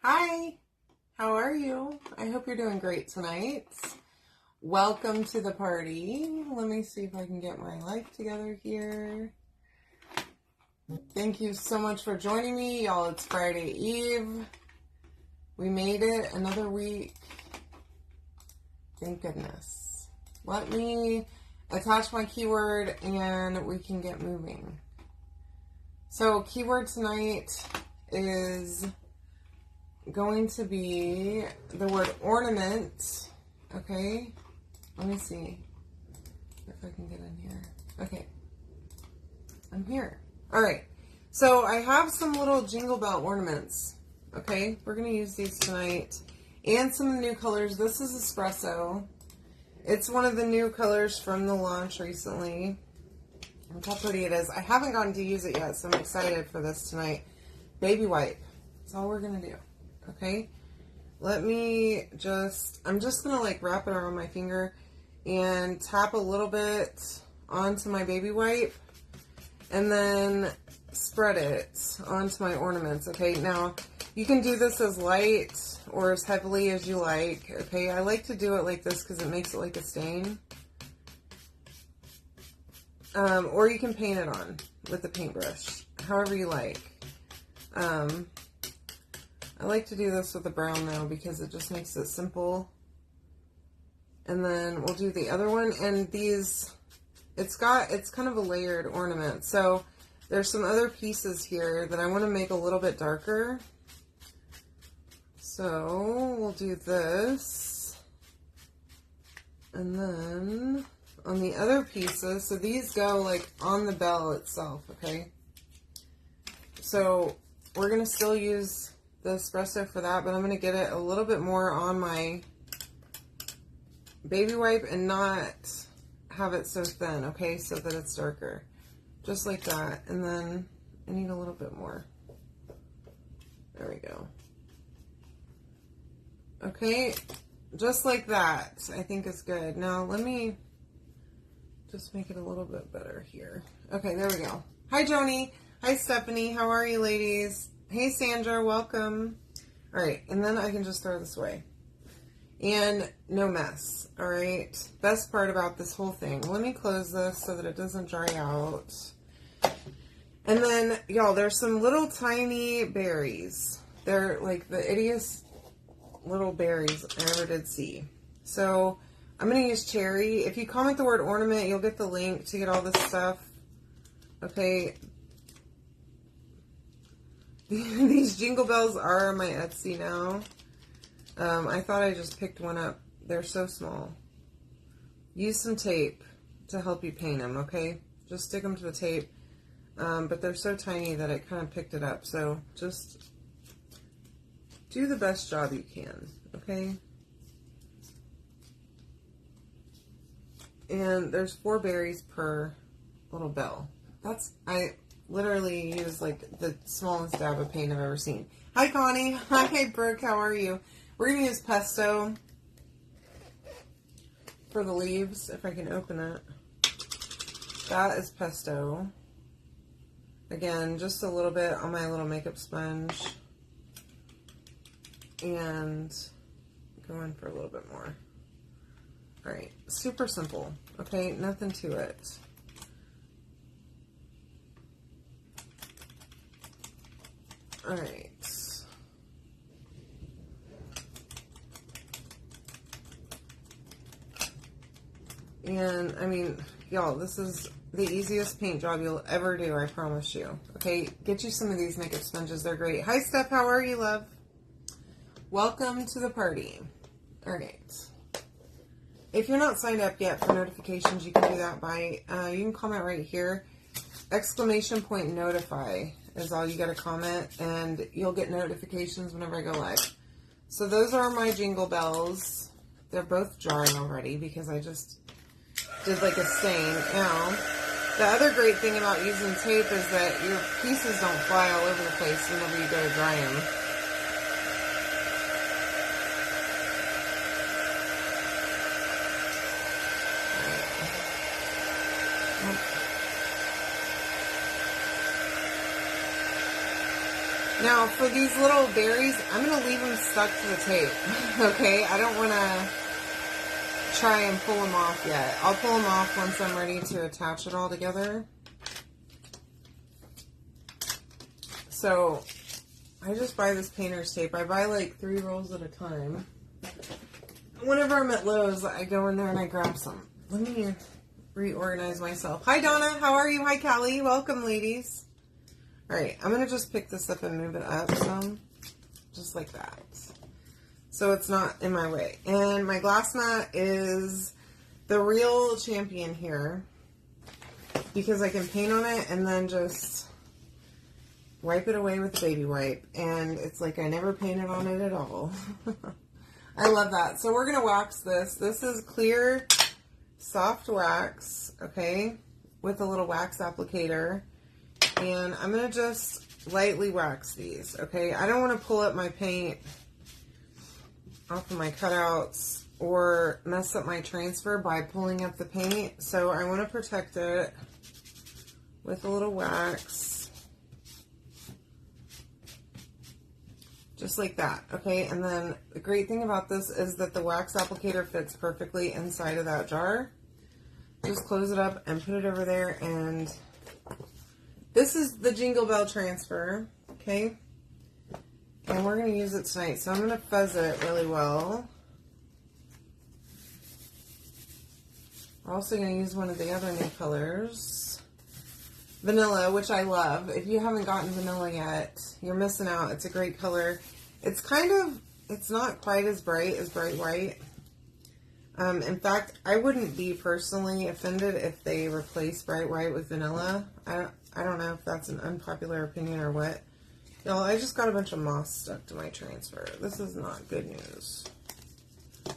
Hi, how are you? I hope you're doing great tonight. Welcome to the party. Let me see if I can get my life together here. Thank you so much for joining me, y'all. It's Friday Eve. We made it another week. Thank goodness. Let me attach my keyword and we can get moving. So keyword tonight is going to be the word ornament. Okay, let me see if I can get in here. Okay, I'm here. All right, so I have some little jingle bell ornaments. Okay, we're gonna use these tonight, and some new colors. This is espresso. It's one of the new colors from the launch recently. Look how pretty it is. I haven't gotten to use it yet, so I'm excited for this tonight. Baby wipe. That's all we're gonna do. Okay, I'm just gonna like wrap it around my finger and tap a little bit onto my baby wipe and then spread it onto my ornaments. Okay, now you can do this as light or as heavily as you like. Okay, I like to do it like this because it makes it like a stain. Or you can paint it on with the paintbrush, however you like. I like to do this with the brown though because it just makes it simple. And then we'll do the other one, and these, it's kind of a layered ornament. So there's some other pieces here that I want to make a little bit darker. So we'll do this. And then on the other pieces, so these go like on the bell itself, okay? So we're going to still use the espresso for that, but I'm going to get it a little bit more on my baby wipe and not have it so thin, okay, so that it's darker. Just like that. And then I need a little bit more. There we go. Okay, just like that, I think is good. Now let me just make it a little bit better here. Okay, there we go. Hi, Joni. Hi, Stephanie. How are you, ladies? Hey, Sandra. Welcome. All right, and then I can just throw this away. And no mess, all right? Best part about this whole thing. Let me close this so that it doesn't dry out. And then, y'all, there's some little tiny berries. They're like the ittiest little berries I ever did see. So I'm going to use cherry. If you comment the word ornament, you'll get the link to get all this stuff. Okay. These jingle bells are on my Etsy now. I thought I just picked one up. They're so small. Use some tape to help you paint them, okay? Just stick them to the tape. But they're so tiny that it kind of picked it up. So just do the best job you can, okay? And there's 4 berries per little bell. I literally use like the smallest dab of paint I've ever seen. Hi, Connie. Hi, Brooke. How are you? We're going to use pesto for the leaves, if I can open it. That is pesto. Again, just a little bit on my little makeup sponge. And go in for a little bit more. Alright, super simple. Okay, nothing to it. Alright. And, I mean, y'all, this is the easiest paint job you'll ever do, I promise you. Okay, get you some of these makeup sponges. They're great. Hi, Steph. How are you, love? Welcome to the party. Alright. If you're not signed up yet for notifications, you can do that by, you can comment right here. Exclamation point notify is all you got to comment, and you'll get notifications whenever I go live. So those are my jingle bells. They're both drying already because I just did like a stain. Now, the other great thing about using tape is that your pieces don't fly all over the place whenever you go to dry them. Now, for these little berries, I'm going to leave them stuck to the tape, okay? I don't want to try and pull them off yet. I'll pull them off once I'm ready to attach it all together. So, I just buy this painter's tape. I buy like 3 rolls at a time. Whenever I'm at Lowe's, I go in there and I grab some. Let me reorganize myself. Hi, Donna. How are you? Hi, Callie. Welcome, ladies. All right, I'm going to just pick this up and move it up some, just like that, so it's not in my way. And my glass mat is the real champion here because I can paint on it and then just wipe it away with a baby wipe, and it's like I never painted on it at all. I love that. So we're going to wax this. This is clear, soft wax, okay, with a little wax applicator. And I'm going to just lightly wax these, okay? I don't want to pull up my paint off of my cutouts or mess up my transfer by pulling up the paint. So I want to protect it with a little wax. Just like that, okay? And then the great thing about this is that the wax applicator fits perfectly inside of that jar. Just close it up and put it over there, and this is the Jingle Bell transfer, okay? And we're going to use it tonight. So I'm going to fuzz it really well. We're also going to use one of the other new colors. Vanilla, which I love. If you haven't gotten vanilla yet, you're missing out. It's a great color. It's kind of, it's not quite as bright white. In fact, I wouldn't be personally offended if they replace bright white with vanilla. I don't know if that's an unpopular opinion or what. Y'all, I just got a bunch of moss stuck to my transfer. This is not good news. I'm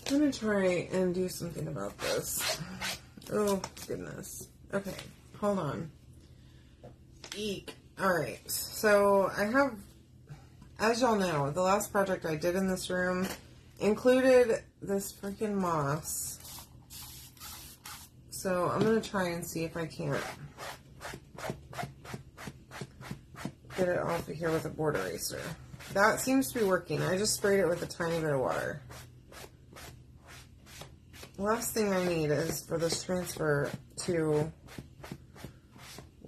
going to try and do something about this. Oh, goodness. Okay, hold on. Eek. Alright, so I have, as y'all know, the last project I did in this room included this freaking moss. So I'm going to try and see if I can't get it off of here with a board eraser. That seems to be working. I just sprayed it with a tiny bit of water. The last thing I need is for this transfer to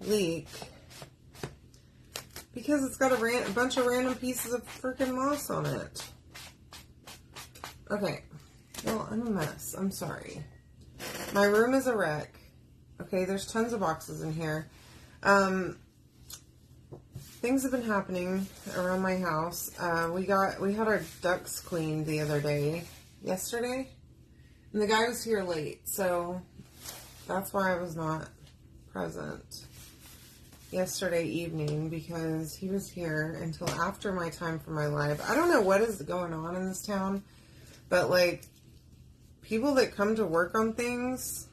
leak because it's got a bunch of random pieces of freaking moss on it. Okay, well, I'm a mess. I'm sorry. My room is a wreck. Okay, there's tons of boxes in here. Things have been happening around my house. We had our ducts cleaned the other day, yesterday, and the guy was here late, so that's why I was not present yesterday evening, because he was here until after my time for my live. I don't know what is going on in this town, but like, people that come to work on things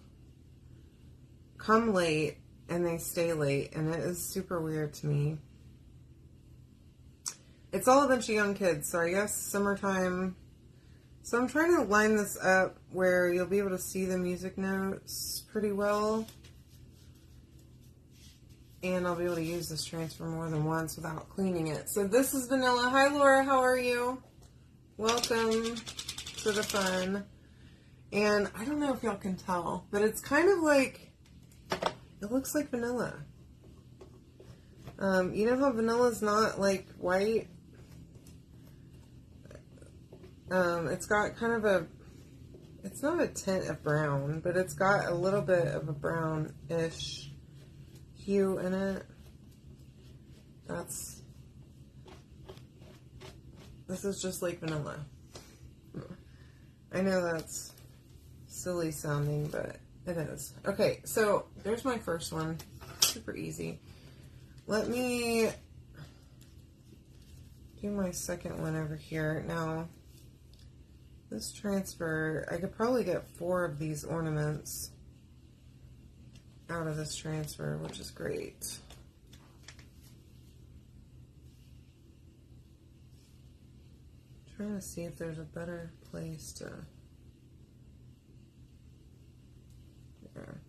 come late and they stay late, and it is super weird to me. It's all a bunch of young kids, so I guess summertime. So I'm trying to line this up where you'll be able to see the music notes pretty well. And I'll be able to use this transfer more than once without cleaning it. So this is Vanilla. Hi, Laura. How are you? Welcome to the fun. And I don't know if y'all can tell, but it's kind of like, it looks like vanilla. You know how vanilla's not like white? It's got kind of a, it's not a tint of brown, but it's got a little bit of a brownish hue in it. This is just like vanilla. I know that's silly sounding, but it is. Okay, so there's my first one. Super easy. Let me do my second one over here. Now, this transfer, I could probably get 4 of these ornaments out of this transfer, which is great. Trying to see if there's a better place to, there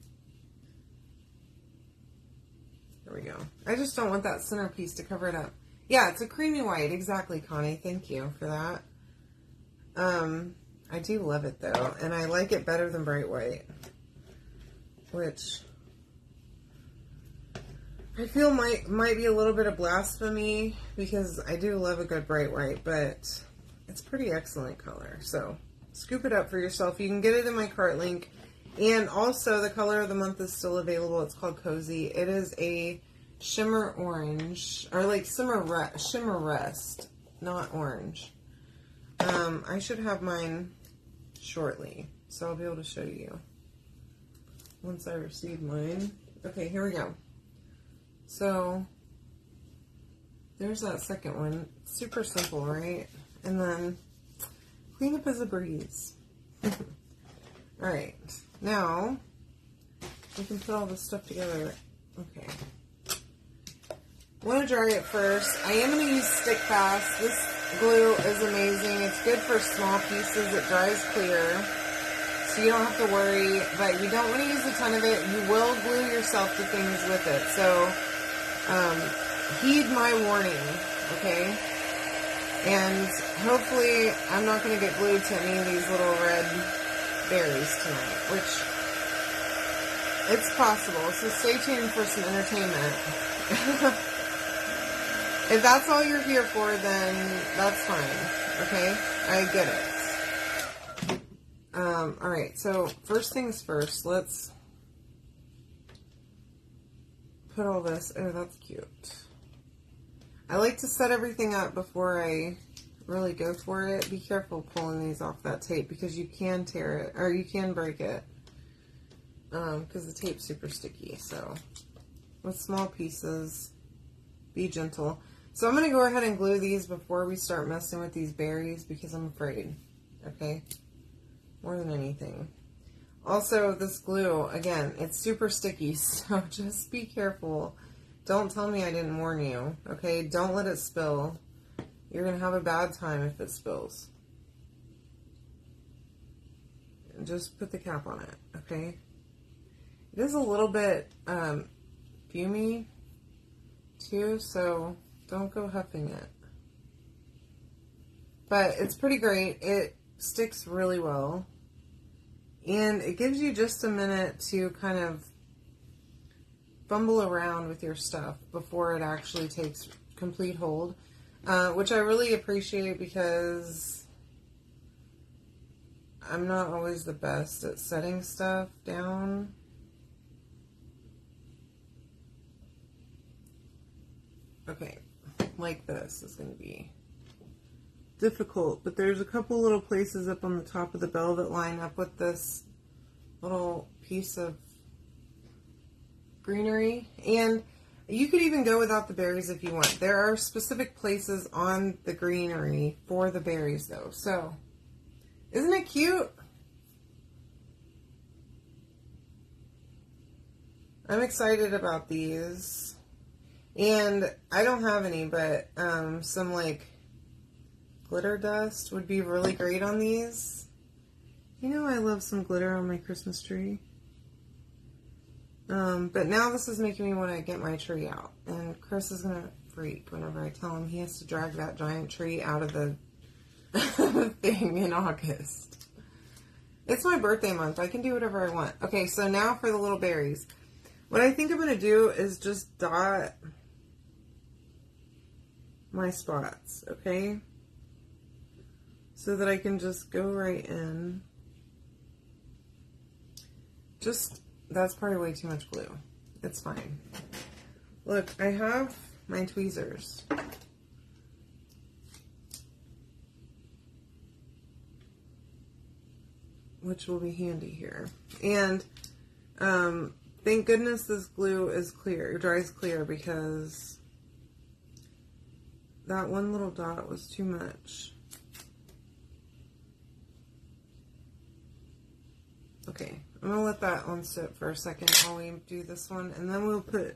we go. I just don't want that centerpiece to cover it up. Yeah, it's a creamy white. Exactly, Connie. Thank you for that. I do love it though, and I like it better than bright white, which I feel might be a little bit of blasphemy because I do love a good bright white, but it's pretty excellent color. So scoop it up for yourself. You can get it in my cart link. And also the color of the month is still available. It's called Cozy. It is a shimmer orange, or like shimmer rust, not orange. I should have mine shortly, so I'll be able to show you once I receive mine. Okay, here we go. So there's that second one. Super simple, right? And then clean up as a breeze. All right, now we can put all this stuff together. Okay. I want to dry it first. I am going to use Stick Fast. This glue is amazing. It's good for small pieces. It dries clear, so you don't have to worry. But you don't want to use a ton of it. You will glue yourself to things with it. So heed my warning, okay? And hopefully I'm not going to get glued to any of these little red berries tonight, which it's possible. So stay tuned for some entertainment. If that's all you're here for, then that's fine. Okay? I get it. Alright, so first things first, let's put all this. Oh, that's cute. I like to set everything up before I really go for it. Be careful pulling these off that tape because you can tear it, or you can break it. Because the tape's super sticky. So, with small pieces, be gentle. So I'm going to go ahead and glue these before we start messing with these berries because I'm afraid, okay? More than anything. Also, this glue, again, it's super sticky, so just be careful. Don't tell me I didn't warn you, okay? Don't let it spill. You're going to have a bad time if it spills. And just put the cap on it, okay? It is a little bit fumy, too, so don't go huffing it. But it's pretty great. It sticks really well. And it gives you just a minute to kind of fumble around with your stuff before it actually takes complete hold. Which I really appreciate because I'm not always the best at setting stuff down. Okay. Like this is going to be difficult, but there's a couple little places up on the top of the bell that line up with this little piece of greenery, and you could even go without the berries if you want. There are specific places on the greenery for the berries though, so isn't it cute? I'm excited about these. And I don't have any, but some like glitter dust would be really great on these. You know I love some glitter on my Christmas tree. But now this is making me want to get my tree out. And Chris is going to freak whenever I tell him he has to drag that giant tree out of the thing in August. It's my birthday month. I can do whatever I want. Okay, so now for the little berries. What I think I'm going to do is just dot my spots, okay? So that I can just go right in. That's probably way too much glue. It's fine. Look, I have my tweezers. Which will be handy here. And, thank goodness this glue is clear. It dries clear because that one little dot was too much. Okay, I'm going to let that one sit for a second while we do this one. And then we'll put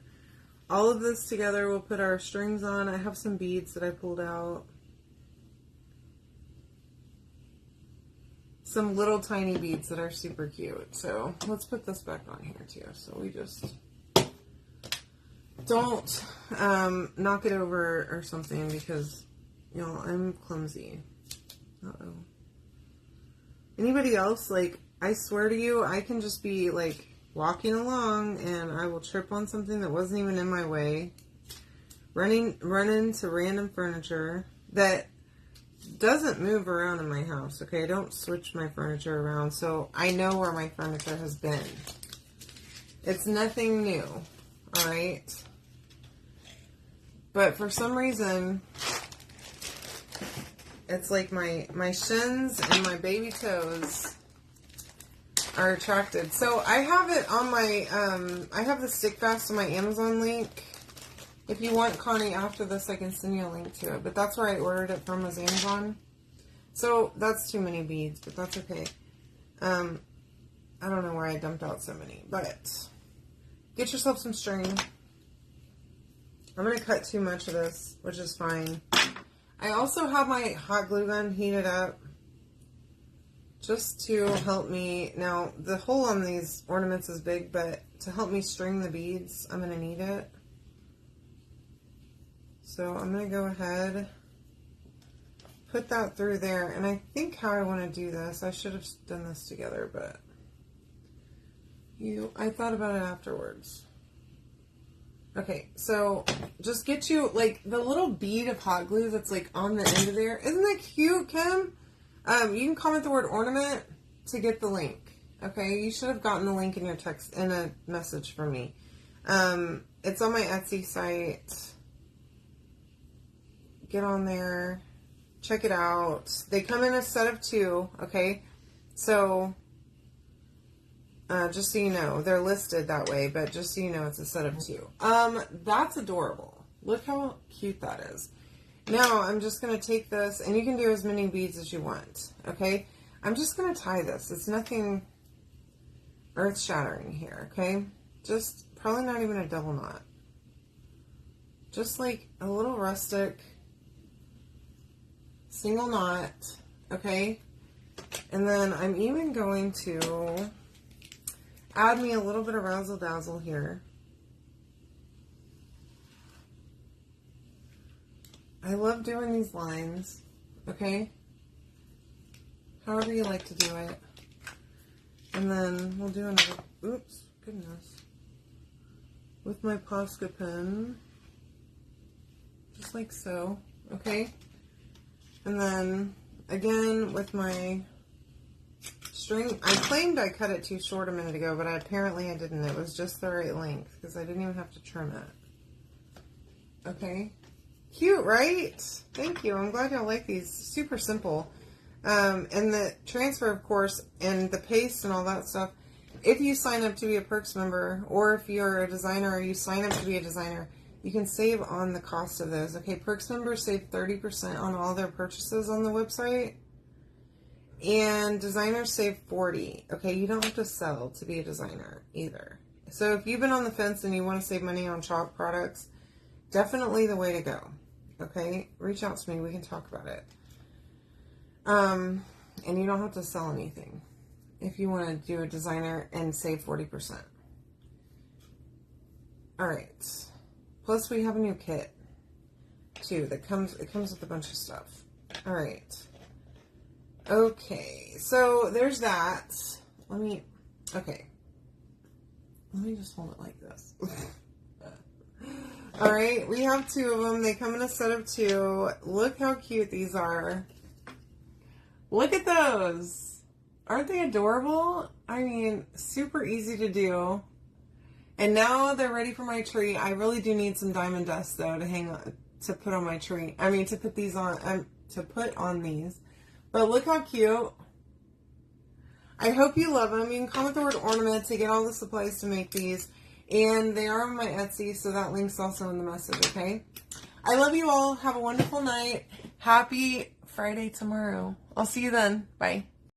all of this together. We'll put our strings on. I have some beads that I pulled out. Some little tiny beads that are super cute. So let's put this back on here too. So we just Don't knock it over or something because, you know, I'm clumsy. Uh-oh. Anybody else, like, I swear to you, I can just be, like, walking along and I will trip on something that wasn't even in my way. Run into random furniture that doesn't move around in my house, okay? I don't switch my furniture around, so I know where my furniture has been. It's nothing new, alright? But for some reason, it's like my shins and my baby toes are attracted. So I have it on my, I have the stick fast on my Amazon link. If you want, Connie, after this, I can send you a link to it. But that's where I ordered it from, was Amazon. So that's too many beads, but that's okay. I don't know why I dumped out so many, but get yourself some string. I'm going to cut too much of this, which is fine. I also have my hot glue gun heated up just to help me. Now, the hole on these ornaments is big, but to help me string the beads, I'm going to need it. So I'm going to go ahead, put that through there, and I think how I want to do this, I should have done this together, but I thought about it afterwards. Okay, so just get you, like, the little bead of hot glue that's, like, on the end of there. Isn't that cute, Kim? You can comment the word ornament to get the link, okay? You should have gotten the link in your text, in a message from me. It's on my Etsy site. Get on there, check it out. They come in a set of 2, okay? So, just so you know, they're listed that way, but just so you know, it's a set of 2. That's adorable. Look how cute that is. Now, I'm just going to take this, and you can do as many beads as you want, okay? I'm just going to tie this. It's nothing earth-shattering here, okay? Just probably not even a double knot. Just like a little rustic single knot, okay? And then I'm even going to add me a little bit of razzle dazzle here. I love doing these lines, okay? However you like to do it. And then we'll do another, oops, goodness. With my Posca pen, just like so, okay? And then, again, with my string, I claimed I cut it too short a minute ago, but apparently I didn't. It was just the right length, because I didn't even have to trim it. Okay? Cute, right? Thank you. I'm glad y'all like these. Super simple. And the transfer, of course, and the paste and all that stuff, if you sign up to be a Perks member, or if you're a designer or you sign up to be a designer, you can save on the cost of those. Okay, Perks members save 30% on all their purchases on the website. And designers save 40%. Okay, you don't have to sell to be a designer either. So if you've been on the fence and you want to save money on shop products, definitely the way to go. Okay, reach out to me. We can talk about it. And you don't have to sell anything if you want to do a designer and save 40%. All right. Plus, we have a new kit, too, it comes with a bunch of stuff. All right. Okay, so there's that. Let me just hold it like this. All right, we have 2 of them. They come in a set of 2. Look how cute these are. Look at those. Aren't they adorable? I mean, super easy to do. And now they're ready for my tree. I really do need some diamond dust, though, to hang on, to put on my tree. I mean, to put these on, to put on these. But look how cute. I hope you love them. You can comment the word ornament to get all the supplies to make these. And they are on my Etsy, so that link's also in the message, okay? I love you all. Have a wonderful night. Happy Friday tomorrow. I'll see you then. Bye.